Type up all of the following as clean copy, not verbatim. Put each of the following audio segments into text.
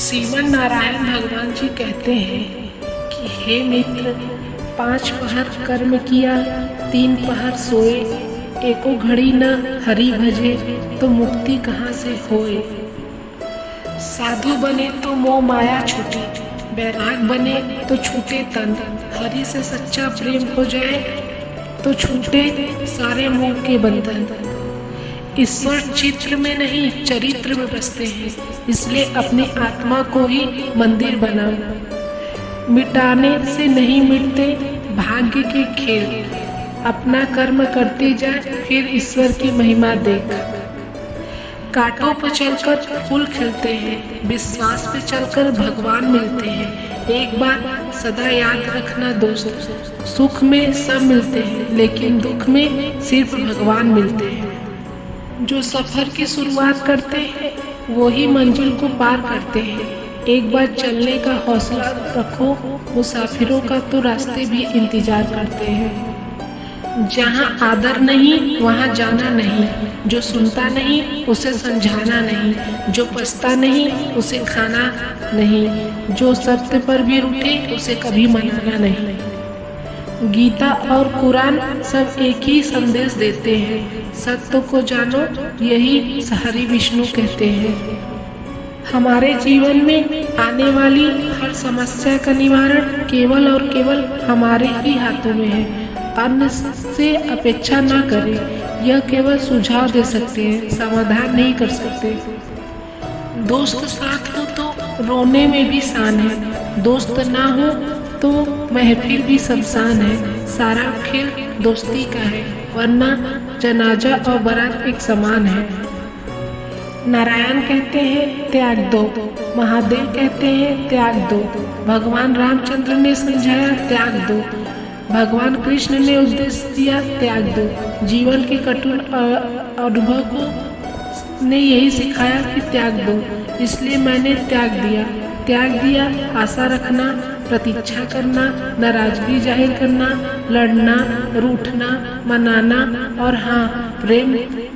श्रीमन नारायण भगवान जी कहते हैं कि हे मित्र, 5 पहर कर्म किया, 3 पहर सोए, एको घड़ी न हरि भजे, तो मुक्ति कहाँ से होए। साधु बने तो मोह माया छूटे, बैराग बने तो छूटे तन, हरि से सच्चा प्रेम हो जाए तो छूटे सारे मोह के बंधन। ईश्वर चित्र में नहीं चरित्र में बसते हैं, इसलिए अपनी आत्मा को ही मंदिर बनाओ। मिटाने से नहीं मिटते भाग्य के खेल, अपना कर्म करते जाए फिर ईश्वर की महिमा देख। कांटों पर चलकर फूल खिलते हैं, विश्वास पे चलकर भगवान मिलते हैं। एक बात सदा याद रखना दोस्त, सुख में सब मिलते हैं लेकिन दुख में सिर्फ भगवान मिलते हैं। जो सफर की शुरुआत करते हैं वो ही मंजिल को पार करते हैं। एक बार चलने का हौसला रखो, मुसाफिरों का तो रास्ते भी इंतजार करते हैं। जहाँ आदर नहीं वहाँ जाना नहीं, जो सुनता नहीं उसे समझाना नहीं, जो पछता नहीं उसे खाना नहीं, जो सत्य पर भी रुके उसे कभी मनाना नहीं। गीता और कुरान सब एक ही संदेश देते हैं, सत्य को जानो, यही हरि विष्णु कहते हैं। हमारे जीवन में आने वाली हर समस्या का निवारण केवल और केवल हमारे ही हाथों में है। अन्य से अपेक्षा न करें, यह केवल सुझाव दे सकते हैं, समाधान नहीं कर सकते। दोस्त साथ हो तो रोने में भी शान है, दोस्त ना हो तो महफिल भी शमशान है। सारा खेल दोस्ती का है, वरना जनाजा और बारात एक समान है। नारायण कहते हैं त्याग दो, महादेव कहते हैं त्याग दो, भगवान रामचंद्र ने समझाया त्याग दो, भगवान कृष्ण ने उपदेश दिया त्याग दो। जीवन के कठिन अनुभव को ने यही सिखाया कि त्याग दो, इसलिए मैंने त्याग दिया। आशा रखना, प्रतीक्षा करना, नाराजगी जाहिर करना, लड़ना, रूठना, मनाना और हाँ, प्रेम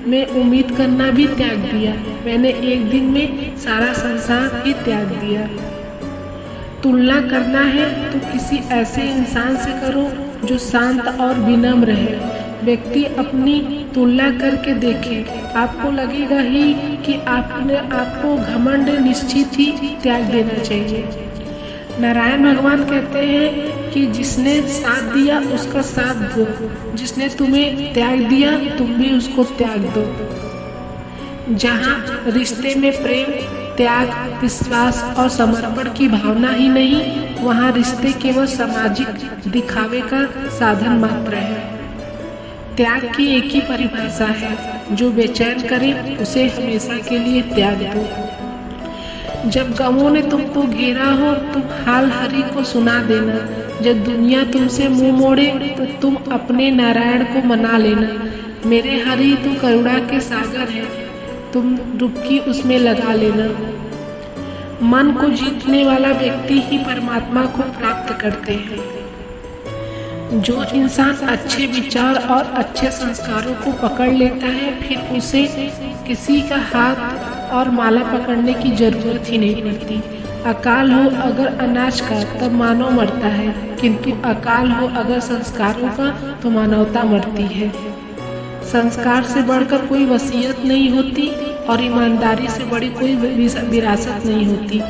में उम्मीद करना भी त्याग दिया। मैंने एक दिन में सारा संसार ही त्याग दिया। तुलना करना है तो किसी ऐसे इंसान से करो जो शांत और विनम्र है। व्यक्ति अपनी तुलना करके देखे, आपको लगेगा ही कि आपको घमंड निश्चित ही त्याग देना चाहिए। नारायण भगवान कहते हैं कि जिसने साथ दिया उसका साथ दो, जिसने तुम्हें त्याग दिया तुम भी उसको त्याग दो। जहाँ रिश्ते में प्रेम, त्याग, विश्वास और समर्पण की भावना ही नहीं, वहाँ रिश्ते केवल सामाजिक दिखावे का साधन मात्र है। त्याग की एक ही परिभाषा है, जो बेचैन करे उसे हमेशा के लिए त्याग दो। जब गमों ने तुमको घेरा हो तुम हाल हरि को सुना देना। जब दुनिया तुमसे मुंह मोड़े तो तुम अपने नारायण को मना लेना। मेरे हरि तू करुणा के सागर है, तुम डुबकी उसमें लगा लेना। मन को जीतने वाला व्यक्ति ही परमात्मा को प्राप्त करते हैं। जो इंसान अच्छे विचार और अच्छे संस्कारों को पकड़ लेता है फिर उसे किसी का हाथ और माला पकड़ने की जरूरत ही नहीं पड़ती। अकाल हो अगर अनाज का तब मानव मरता है, किंतु अकाल हो अगर संस्कारों का तो मानवता मरती है। संस्कार से बढ़कर कोई वसीयत नहीं होती और ईमानदारी से बड़ी कोई विरासत नहीं होती।